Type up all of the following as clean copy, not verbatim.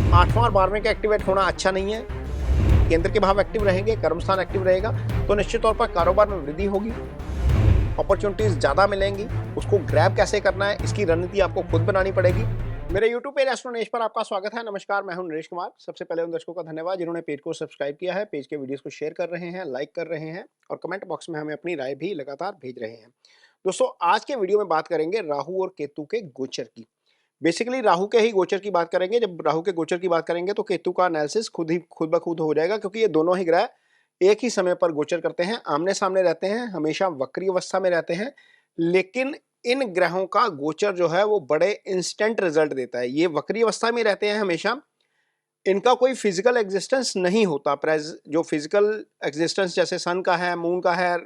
8वां और 12वें का एक्टिवेट होना अच्छा नहीं है। केंद्र के भाव एक्टिव रहेंगे, कर्मस्थान एक्टिव रहेगा तो निश्चित तौर पर कारोबार में वृद्धि होगी, अपॉर्चुनिटीज ज्यादा मिलेंगी। उसको ग्रैब कैसे करना है, इसकी रणनीति आपको खुद बनानी पड़ेगी। मेरे YouTube पेज एस्ट्रो नरेश पर आपका स्वागत है। नमस्कार, मैं हूं नरेश कुमार। सबसे पहले उन दर्शकों का धन्यवाद जिन्होंने पेज को सब्सक्राइब किया है, पेज के वीडियोस को शेयर कर रहे हैं, लाइक कर रहे हैं और कमेंट बॉक्स में हमें अपनी राय भी लगातार भेज रहे हैं। दोस्तों, आज के वीडियो में बात करेंगे राहु और केतु के गोचर की। बेसिकली राहु के ही गोचर की बात करेंगे। जब राहु के गोचर की बात करेंगे तो केतु का एनालिसिस खुद ब खुद हो जाएगा, क्योंकि ये दोनों ही ग्रह एक ही समय पर गोचर करते हैं, आमने सामने रहते हैं, हमेशा वक्री अवस्था में रहते हैं। लेकिन इन ग्रहों का गोचर जो है वो बड़े इंस्टेंट रिजल्ट देता है। ये वक्री अवस्था में रहते हैं हमेशा, इनका कोई फिजिकल एग्जिस्टेंस नहीं होता। जो फिजिकल एग्जिस्टेंस जैसे सन का है, मून का है,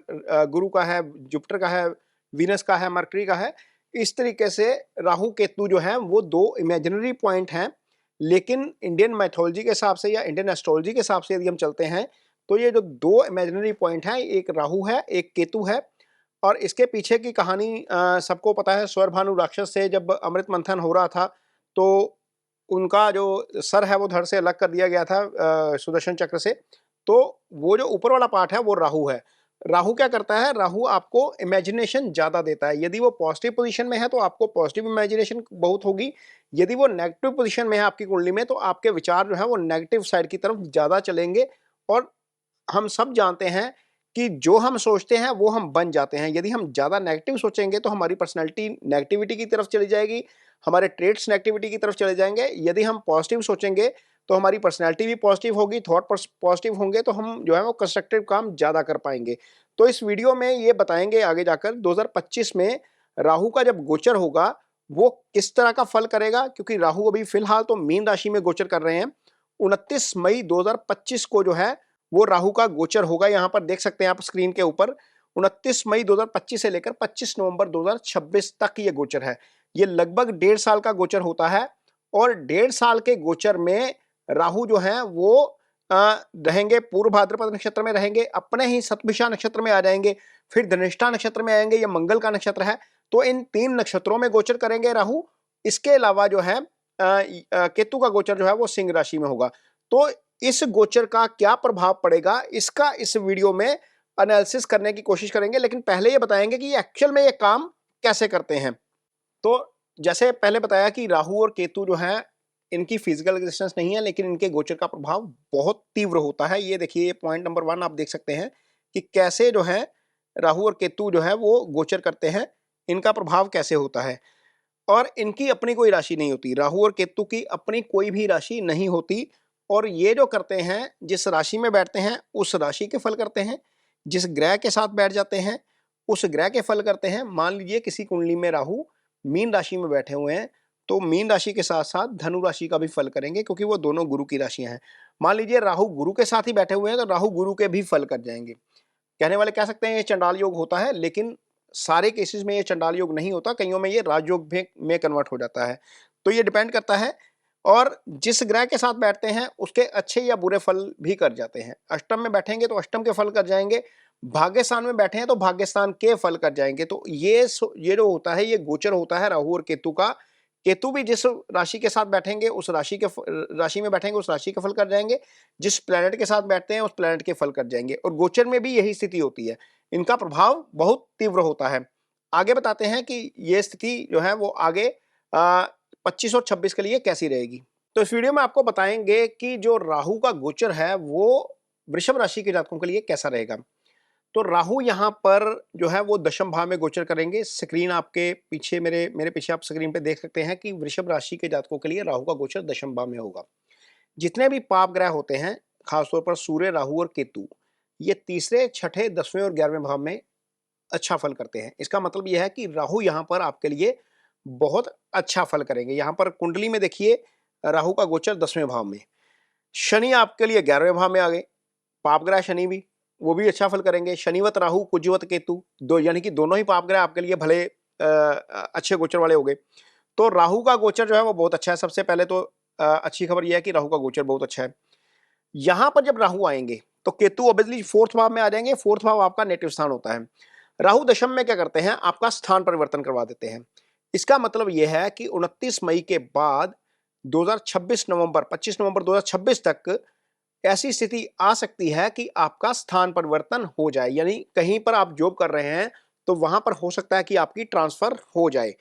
गुरु का है, जुपिटर का है, वीनस का है, मरकरी का है, इस तरीके से राहु केतु जो है वो दो इमेजिनरी पॉइंट हैं। लेकिन इंडियन मैथोलॉजी के हिसाब से या इंडियन एस्ट्रोलॉजी के हिसाब से यदि हम चलते हैं तो ये जो दो इमेजिनरी पॉइंट हैं, एक राहु है, एक केतु है। और इसके पीछे की कहानी सबको पता है। स्वरभानु राक्षस से जब अमृत मंथन हो रहा था तो उनका जो सर है वो धड़ से अलग कर दिया गया था सुदर्शन चक्र से। तो वो जो ऊपर वाला पार्ट है वो राहु है। राहु क्या करता है? राहु आपको इमेजिनेशन ज्यादा देता है। यदि वो पॉजिटिव पोजीशन में है तो आपको पॉजिटिव इमेजिनेशन बहुत होगी। यदि वो नेगेटिव पोजीशन में है आपकी कुंडली में तो आपके विचार जो है वो नेगेटिव साइड की तरफ ज्यादा चलेंगे। और हम सब जानते हैं कि जो हम सोचते हैं वो हम बन जाते हैं। यदि हम ज्यादा नेगेटिव सोचेंगे तो हमारी पर्सनैलिटी नेगेटिविटी की तरफ चली जाएगी, हमारे ट्रेड्स नेगेटिविटी की तरफ चले जाएंगे। यदि हम पॉजिटिव सोचेंगे तो हमारी पर्सनैलिटी भी पॉजिटिव होगी, थॉट पॉजिटिव होंगे तो हम जो है वो कंस्ट्रक्टिव काम ज्यादा कर पाएंगे। तो इस वीडियो में ये बताएंगे आगे जाकर 2025 में राहु का जब गोचर होगा वो किस तरह का फल करेगा, क्योंकि राहु अभी फिलहाल तो मीन राशि में गोचर कर रहे हैं। 29 मई 2025 को जो है वो राहु का गोचर होगा। यहां पर देख सकते हैं आप स्क्रीन के ऊपर 29 मई 2025 से लेकर 25 नवंबर 2026 तक ये गोचर है। ये लगभग 1.5 साल का गोचर होता है। और 1.5 साल के गोचर में राहु जो है वो रहेंगे पूर्व भाद्रपद नक्षत्र में रहेंगे, अपने ही शतभिषा नक्षत्र में आ जाएंगे, फिर धनिष्ठा नक्षत्र में आएंगे। ये मंगल का नक्षत्र है तो इन 3 नक्षत्रों में गोचर करेंगे राहु। इसके अलावा जो है केतु का गोचर जो है वो सिंह राशि में होगा। तो इस गोचर का क्या प्रभाव पड़ेगा इसका इस वीडियो में एनालिसिस करने की कोशिश करेंगे। लेकिन पहले ये बताएंगे कि एक्चुअल में ये काम कैसे करते हैं। तो जैसे पहले बताया कि राहु और केतु जो है इनकी फिजिकल एग्जिस्टेंस नहीं है, लेकिन इनके गोचर का प्रभाव बहुत तीव्र होता है। ये देखिए, पॉइंट नंबर 1 आप देख सकते हैं कि कैसे जो है राहु और केतु जो है वो गोचर करते हैं, इनका प्रभाव कैसे होता है। और इनकी अपनी कोई राशि नहीं होती, राहु और केतु की अपनी कोई भी राशि नहीं होती। और ये जो करते हैं, जिस राशि में बैठते हैं उस राशि के फल करते हैं, जिस ग्रह के साथ बैठ जाते हैं उस ग्रह के फल करते हैं। मान लीजिए किसी कुंडली में राहु मीन राशि में बैठे हुए हैं तो मीन राशि के साथ साथ धनु राशि का भी फल करेंगे, क्योंकि वो दोनों गुरु की राशियां हैं। मान लीजिए राहु गुरु के साथ ही बैठे हुए हैं तो राहु गुरु के भी फल कर जाएंगे। कहने वाले कह सकते हैं ये चंडाल योग होता है, लेकिन सारे केसेस में ये चंडाल योग नहीं होता, कईयों में ये राजयोग में कन्वर्ट हो जाता है। तो ये डिपेंड करता है। और जिस ग्रह के साथ बैठते हैं उसके अच्छे या बुरे फल भी कर जाते हैं। अष्टम में बैठेंगे तो अष्टम के फल कर जाएंगे, भाग्यस्थान में बैठे हैं तो भाग्यस्थान के फल कर जाएंगे। तो ये जो होता है ये गोचर होता है राहु और केतु का। केतु भी जिस राशि के साथ बैठेंगे उस राशि में बैठेंगे उस राशि के फल कर जाएंगे, जिस प्लेनेट के साथ बैठते हैं उस प्लेनेट के फल कर जाएंगे। और गोचर में भी यही स्थिति होती है, इनका प्रभाव बहुत तीव्र होता है। आगे बताते हैं कि ये स्थिति जो है वो आगे 25 और 26 के लिए कैसी रहेगी। तो इस वीडियो में आपको बताएंगे कि जो राहु का गोचर है वो वृषभ राशि के जातकों के लिए कैसा रहेगा। तो राहु यहाँ पर जो है वो दशम भाव में गोचर करेंगे। स्क्रीन आपके पीछे मेरे पीछे आप स्क्रीन पे देख सकते हैं कि वृषभ राशि के जातकों के लिए राहु का गोचर दशम भाव में होगा। जितने भी पाप ग्रह होते हैं, खासतौर पर सूर्य, राहु और केतु, ये तीसरे, छठे, 10वें और 11वें भाव में अच्छा फल करते हैं। इसका मतलब यह है कि राहु यहाँ पर आपके लिए बहुत अच्छा फल करेंगे। यहाँ पर कुंडली में देखिए राहु का गोचर 10वें भाव में, शनि आपके लिए 11वें भाव में आ गए। पाप ग्रह शनि भी, वो भी अच्छा फल करेंगे। शनिवत राहु, कुजवत केतु, दो यानी कि दोनों ही पाप ग्रह आपके लिए भले अच्छे गोचर वाले हो गए। तो राहु का गोचर जो है वो बहुत अच्छा है। सबसे पहले तो अच्छी खबर यह है कि राहु का गोचर बहुत अच्छा है। यहां पर जब राहु आएंगे तो केतु ऑब्वियसली 4th भाव में आ जाएंगे। 4th भाव आपका नेटिव स्थान होता है। राहु दशम में क्या करते हैं, आपका स्थान परिवर्तन करवा देते हैं। इसका मतलब यह है कि 29 मई के बाद 2026 नवंबर 25 नवंबर 2026 तक ऐसी स्थिति आ सकती है कि आपका स्थान परिवर्तन हो जाए, यानी कहीं पर आप जॉब कर रहे हैं तो वहां पर हो सकता है कि आपकी ट्रांसफर हो जाए,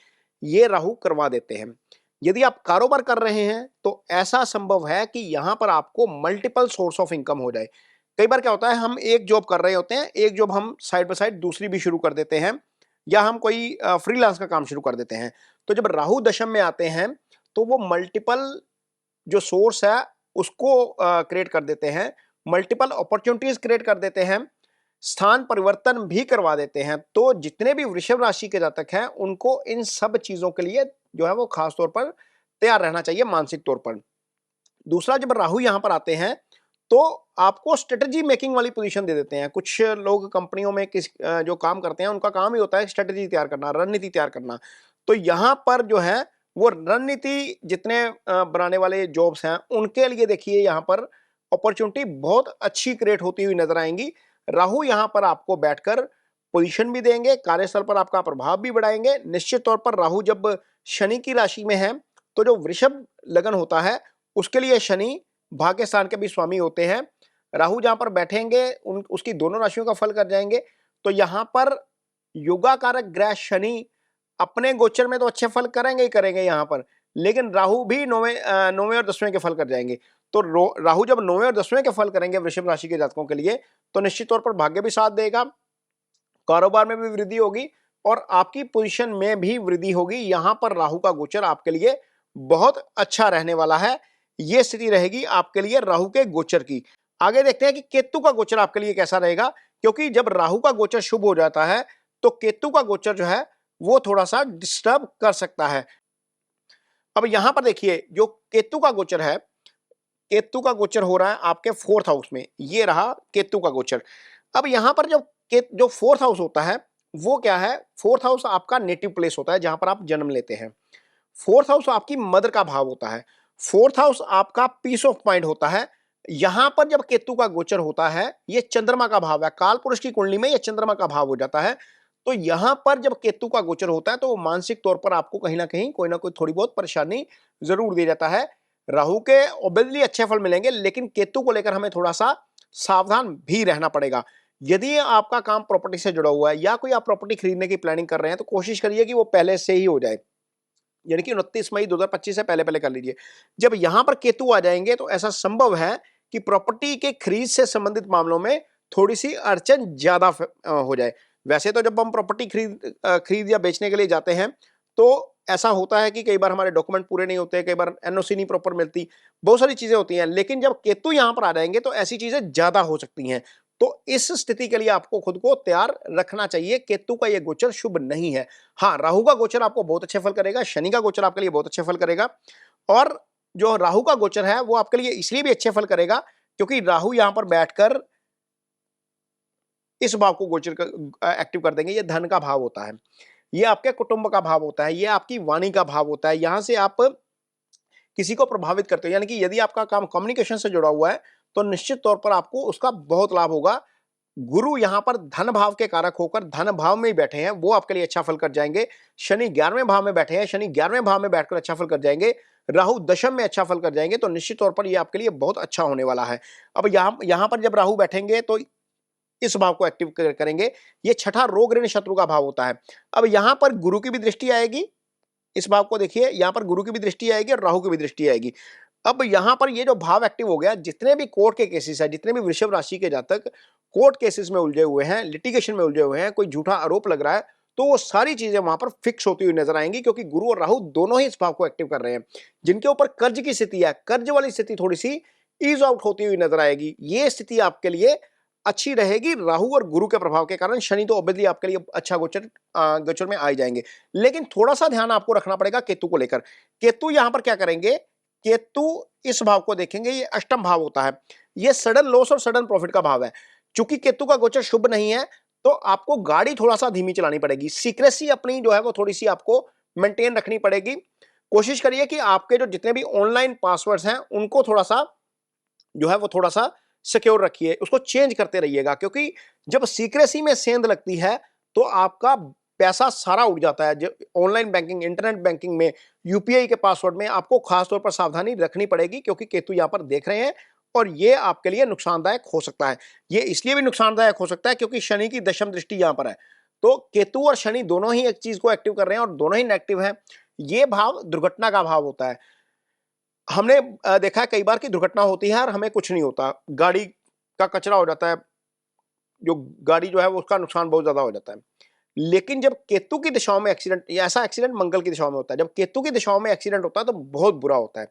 ये राहु करवा देते हैं। यदि आप कारोबार कर रहे हैं तो ऐसा संभव है कि यहां पर आपको मल्टीपल सोर्स ऑफ इनकम हो जाए। कई बार क्या होता है, हम एक जॉब कर रहे होते हैं, एक जॉब हम साइड बाय साइड दूसरी भी शुरू कर देते हैं, या हम कोई फ्रीलांस का काम शुरू कर देते हैं। तो जब राहु दशम में आते हैं तो वो मल्टीपल जो सोर्स है उसको क्रिएट कर देते हैं, मल्टीपल अपॉर्चुनिटीज क्रिएट कर देते हैं, स्थान परिवर्तन भी करवा देते हैं। तो जितने भी वृषभ राशि के जातक हैं उनको इन सब चीजों के लिए जो है वो खास तौर पर तैयार रहना चाहिए मानसिक तौर पर। दूसरा, जब राहु यहां पर आते हैं तो आपको स्ट्रेटजी मेकिंग वाली पोजीशन दे देते हैं। कुछ लोग कंपनियों में जो काम करते हैं उनका काम ही होता है स्ट्रेटजी तैयार करना, रणनीति तैयार करना। तो यहां पर जो है वो रणनीति जितने बनाने वाले जॉब्स हैं उनके लिए देखिए यहां पर अपॉर्चुनिटी बहुत अच्छी क्रिएट होती हुई नजर आएंगी। राहु यहां पर आपको बैठकर पोजीशन भी देंगे, कार्यस्थल पर आपका प्रभाव भी बढ़ाएंगे। निश्चित तौर पर राहु जब शनि की राशि में है तो जो वृषभ लगन होता है उसके लिए शनि भाग्य स्थान के भी स्वामी होते हैं। राहु जहां पर बैठेंगे उसकी दोनों राशियों का फल कर जाएंगे। तो यहां पर योगा कारक ग्रह शनि अपने गोचर में तो अच्छे फल करेंगे ही करेंगे यहां पर, लेकिन राहु भी नौवें और 10वें के फल कर जाएंगे। तो राहु जब 9वें और 10वें के फल करेंगे वृषभ राशि के जातकों के लिए तो निश्चित तौर पर भाग्य भी साथ देगा, कारोबार में भी वृद्धि होगी और आपकी पोजीशन में भी वृद्धि होगी। यहां पर राहु का गोचर आपके लिए बहुत अच्छा रहने वाला है। यह स्थिति रहेगी आपके लिए राहु के गोचर की। आगे देखते हैं कि केतु का गोचर आपके लिए कैसा रहेगा, क्योंकि जब राहु का गोचर शुभ हो जाता है तो केतु का गोचर जो है वो थोड़ा सा डिस्टर्ब कर सकता है। अब यहां पर देखिए जो केतु का गोचर है, केतु का गोचर हो रहा है आपके 4th हाउस में, ये रहा केतु का गोचर। अब यहां पर जो 4th हाउस होता है वो क्या है, 4th हाउस आपका नेटिव प्लेस होता है जहां पर आप जन्म लेते हैं। 4th हाउस आपकी मदर का भाव होता है। 4th हाउस आपका पीस ऑफ माइंड होता है। यहां पर जब केतु का गोचर होता है, ये चंद्रमा का भाव है, काल पुरुष की कुंडली में ये चंद्रमा का भाव हो जाता है। तो यहां पर जब केतु का गोचर होता है तो मानसिक तौर पर आपको कहीं ना कोई थोड़ी बहुत परेशानी जरूर दे जाता है। राहु के ऑब्वियसली अच्छे फल मिलेंगे, लेकिन केतु को लेकर हमें थोड़ा सा सावधान भी रहना पड़ेगा। यदि आपका काम प्रॉपर्टी से जुड़ा हुआ है या कोई आप प्रॉपर्टी खरीदने की प्लानिंग कर रहे हैं तो कोशिश करिए कि वो पहले से ही हो जाए, यानी कि 29 मई 2025 से पहले पहले कर लीजिए। जब यहां पर केतु आ जाएंगे तो ऐसा संभव है कि प्रॉपर्टी के खरीद से संबंधित मामलों में थोड़ी सी अड़चन ज्यादा हो जाए। वैसे तो जब हम प्रॉपर्टी खरीद या बेचने के लिए जाते हैं तो ऐसा होता है कि कई बार हमारे डॉक्यूमेंट पूरे नहीं होते, कई बार एनओसी नहीं प्रॉपर मिलती, बहुत सारी चीजें होती हैं। लेकिन जब केतु यहां पर आ जाएंगे तो ऐसी चीजें ज्यादा हो सकती हैं। तो इस स्थिति के लिए आपको खुद को तैयार रखना चाहिए। केतु का यह गोचर शुभ नहीं है। हाँ, राहु का गोचर आपको बहुत अच्छे फल करेगा, शनि का गोचर आपके लिए बहुत अच्छे फल करेगा, और जो राहु का गोचर है वो आपके लिए इसलिए भी अच्छे फल करेगा क्योंकि राहु यहां पर बैठकर इस भाव को गोचर एक्टिव कर देंगे। ये धन का भाव होता है, ये आपके कुटुंब का भाव होता है, ये आपकी वाणी का भाव होता है। यहां से आप किसी को प्रभावित करते हो, यानी कि यदि आपका काम कम्युनिकेशन से जुड़ा हुआ है तो निश्चित तौर पर आपको उसका बहुत लाभ होगा। गुरु यहां पर धन भाव के कारक होकर धन भाव में ही बैठे हैं, वो आपके लिए अच्छा फल कर जाएंगे। शनि 11वें भाव में बैठे हैं, शनि 11वें भाव में बैठकर अच्छा फल कर जाएंगे। राहु दशम में अच्छा फल कर जाएंगे। तो निश्चित तौर पर ये आपके लिए बहुत अच्छा होने वाला है। अब यहां पर जब राहु बैठेंगे तो इस भाव को एक्टिव करेंगे। ये छठा रोग ऋण शत्रु का भाव होता है। अब यहां पर गुरु की भी दृष्टि आएगी, इस भाव को देखिए, यहां पर गुरु की भी दृष्टि आएगी और राहु की भी दृष्टि आएगी। अब यहां पर ये जो भाव एक्टिव हो गया, जितने भी कोर्ट के केसेस है, जितने भी वृषभ राशि के जातक कोर्ट केसेस में उलझे हुए हैं, लिटिगेशन में उलझे हुए हैं, कोई झूठा आरोप लग रहा है, तो वो सारी चीजें वहां पर फिक्स होती हुई नजर आएंगी, क्योंकि गुरु और राहु दोनों ही इस भाव को एक्टिव कर रहे हैं। जिनके ऊपर कर्ज की स्थिति है, कर्ज वाली स्थिति थोड़ी सी ईज आउट होती हुई नजर आएगी। ये स्थिति आपके लिए अच्छी रहेगी राहु और गुरु के प्रभाव के कारण। शनि तो ऑब्वियसली आपके लिए अच्छा गोचर में आ जाएंगे, लेकिन थोड़ा सा ध्यान आपको रखना पड़ेगा केतु को लेकर। केतु यहां पर क्या करेंगे, केतु इस भाव को देखेंगे, ये अष्टम भाव होता है, ये सडन लॉस और सडन प्रॉफिट का भाव है। चूंकि केतु का गोचर शुभ नहीं है तो आपको गाड़ी थोड़ा सा धीमी चलानी पड़ेगी, सीक्रेसी अपनी जो है वो थोड़ी सी आपको मेंटेन रखनी पड़ेगी। कोशिश करिए कि आपके जो जितने भी ऑनलाइन पासवर्ड्स हैं उनको थोड़ा सा जो है वो थोड़ा सा सिक्योर रखिए, उसको चेंज करते रहिएगा, क्योंकि जब सीक्रेसी में सेंध लगती है तो आपका पैसा सारा उड़ जाता है। जो ऑनलाइन बैंकिंग, इंटरनेट बैंकिंग में, यूपीआई के पासवर्ड में आपको खास तौर पर सावधानी रखनी पड़ेगी, क्योंकि केतु यहाँ पर देख रहे हैं और ये आपके लिए नुकसानदायक हो सकता है। ये इसलिए भी नुकसानदायक हो सकता है क्योंकि शनि की दशम दृष्टि यहाँ पर है। तो केतु और शनि दोनों ही एक चीज को एक्टिव कर रहे हैं और दोनों ही नेगेटिव हैं। ये भाव दुर्घटना का भाव होता है। हमने देखा है कई बार कि दुर्घटना होती है और हमें कुछ नहीं होता, गाड़ी का कचरा हो जाता है, जो गाड़ी जो है वो उसका नुकसान बहुत ज्यादा हो जाता है। लेकिन जब केतु की दिशाओं में एक्सीडेंट, या ऐसा एक्सीडेंट मंगल की दिशाओं में होता है, जब केतु की दिशाओं में एक्सीडेंट होता है तो बहुत बुरा होता है।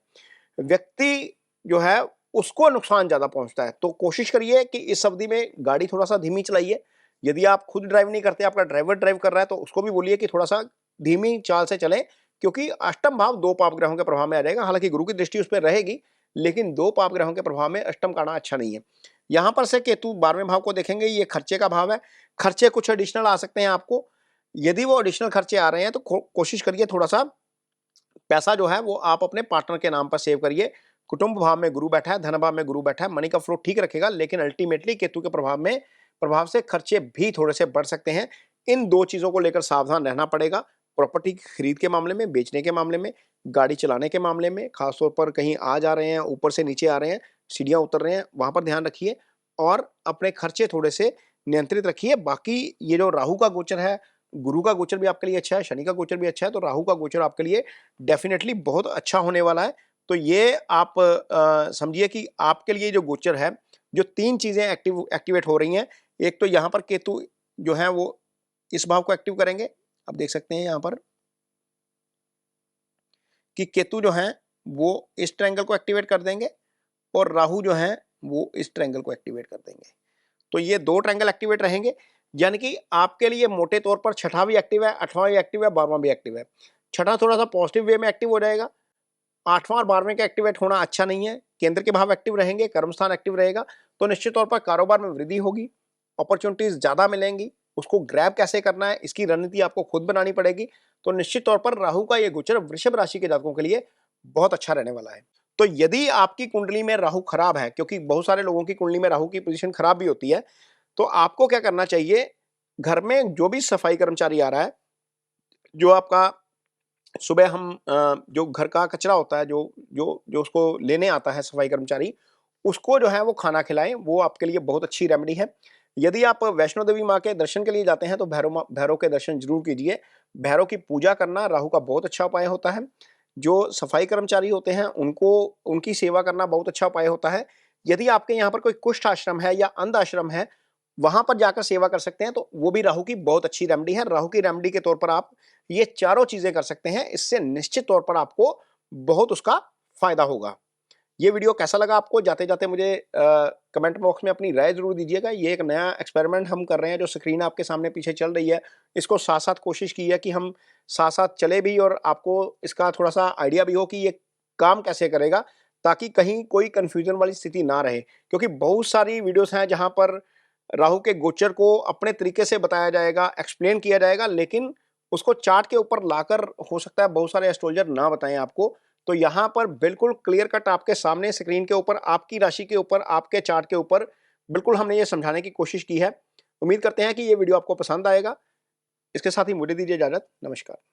व्यक्ति जो है उसको नुकसान ज्यादा पहुंचता है। तो कोशिश करिए कि इस अवधि में गाड़ी थोड़ा सा धीमी चलाइए। यदि आप खुद ड्राइव नहीं करते, आपका ड्राइवर ड्राइव कर रहा है, तो उसको भी बोलिए कि थोड़ा सा धीमी चाल से चलें, क्योंकि अष्टम भाव दो पाप ग्रहों के प्रभाव में आ जाएगा। हालांकि गुरु की दृष्टि उस पर रहेगी, लेकिन दो पाप ग्रहों के प्रभाव में अष्टम का आना अच्छा नहीं है। यहां पर से केतु 12वें भाव को देखेंगे, ये खर्चे का भाव है। खर्चे कुछ एडिशनल आ सकते हैं आपको। यदि वो एडिशनल खर्चे आ रहे हैं तो कोशिश करिए थोड़ा सा पैसा जो है वो आप अपने पार्टनर के नाम पर सेव करिए। कुटुंब भाव में गुरु बैठा है, धन भाव में गुरु बैठा है, मनी का फ्लो ठीक रखेगा, लेकिन अल्टीमेटली केतु के प्रभाव से खर्चे भी थोड़े से बढ़ सकते हैं। इन दो चीजों को लेकर सावधान रहना पड़ेगा। प्रॉपर्टी की खरीद के मामले में, बेचने के मामले में, गाड़ी चलाने के मामले में, खासतौर पर कहीं आ जा रहे हैं, ऊपर से नीचे आ रहे हैं, सीढ़ियां उतर रहे हैं, वहां पर ध्यान रखिए और अपने खर्चे थोड़े से नियंत्रित रखिए। बाकी ये जो राहु का गोचर है, गुरु का गोचर भी आपके लिए अच्छा है, शनि का गोचर भी अच्छा है, तो राहु का गोचर आपके लिए डेफिनेटली बहुत अच्छा होने वाला है। तो ये आप समझिए कि आपके लिए जो गोचर है, जो तीन चीजें एक्टिवेट हो रही हैं। एक तो यहाँ पर केतु जो है वो इस भाव को एक्टिव करेंगे। आप देख सकते हैं यहाँ पर कि केतु जो है वो इस ट्रायंगल को एक्टिवेट कर देंगे और राहु जो है वो इस ट्रायंगल को एक्टिवेट कर देंगे। तो ये दो ट्रायंगल एक्टिवेट रहेंगे, यानी कि आपके लिए मोटे तौर पर छठा भी एक्टिव है, आठवां भी एक्टिव है, 12वां भी एक्टिव है। छठा थोड़ा सा पॉजिटिव वे में एक्टिव हो जाएगा। आठवां और 12वें का एक्टिवेट होना अच्छा नहीं है। केंद्र के भाव एक्टिव रहेंगे, कर्मस्थान एक्टिव रहेगा, तो निश्चित तौर पर कारोबार में वृद्धि होगी, अपॉर्चुनिटीज ज्यादा मिलेंगी। उसको ग्रैब कैसे करना है, इसकी रणनीति आपको खुद बनानी पड़ेगी। तो निश्चित तौर पर राहु का ये गोचर वृषभ राशि के जातकों के लिए बहुत अच्छा रहने वाला है। तो यदि आपकी कुंडली में राहु खराब है, क्योंकि बहुत सारे लोगों की कुंडली में राहु की पोजीशन खराब भी होती है, तो आपको क्या करना चाहिए, घर में जो भी सफाई कर्मचारी आ रहा है, जो आपका सुबह हम जो घर का कचरा होता है, जो जो जो उसको लेने आता है सफाई कर्मचारी, उसको जो है वो खाना खिलाएं। वो आपके लिए बहुत अच्छी रेमेडी है। यदि आप वैष्णो देवी माँ के दर्शन के लिए जाते हैं तो भैरव के दर्शन जरूर कीजिए। भैरव की पूजा करना राहु का बहुत अच्छा उपाय होता है। जो सफाई कर्मचारी होते हैं उनको उनकी सेवा करना बहुत अच्छा उपाय होता है। यदि आपके यहाँ पर कोई कुष्ठ आश्रम है या अंध आश्रम है, वहां पर जाकर सेवा कर सकते हैं, तो वो भी राहु की बहुत अच्छी रेमेडी है। राहु की रेमेडी के तौर पर आप ये चारों चीजें कर सकते हैं। इससे निश्चित तौर पर आपको बहुत उसका फायदा होगा। ये वीडियो कैसा लगा आपको, जाते जाते मुझे कमेंट बॉक्स में अपनी राय जरूर दीजिएगा। ये एक नया एक्सपेरिमेंट हम कर रहे हैं, जो स्क्रीन आपके सामने पीछे चल रही है, इसको साथ साथ कोशिश की है कि हम साथ साथ चले भी और आपको इसका थोड़ा सा आइडिया भी हो कि ये काम कैसे करेगा, ताकि कहीं कोई कंफ्यूजन वाली स्थिति ना रहे। क्योंकि बहुत सारी वीडियोस हैं जहां पर राहु के गोचर को अपने तरीके से बताया जाएगा, एक्सप्लेन किया जाएगा, लेकिन उसको चार्ट के ऊपर लाकर हो सकता है बहुत सारे एस्ट्रोलॉजर ना बताएं आपको। तो यहाँ पर बिल्कुल क्लियर कट आपके सामने स्क्रीन के ऊपर, आपकी राशि के ऊपर, आपके चार्ट के ऊपर बिल्कुल हमने ये समझाने की कोशिश की है। उम्मीद करते हैं कि ये वीडियो आपको पसंद आएगा। इसके साथ ही मुझे दीजिए इजाजत। नमस्कार।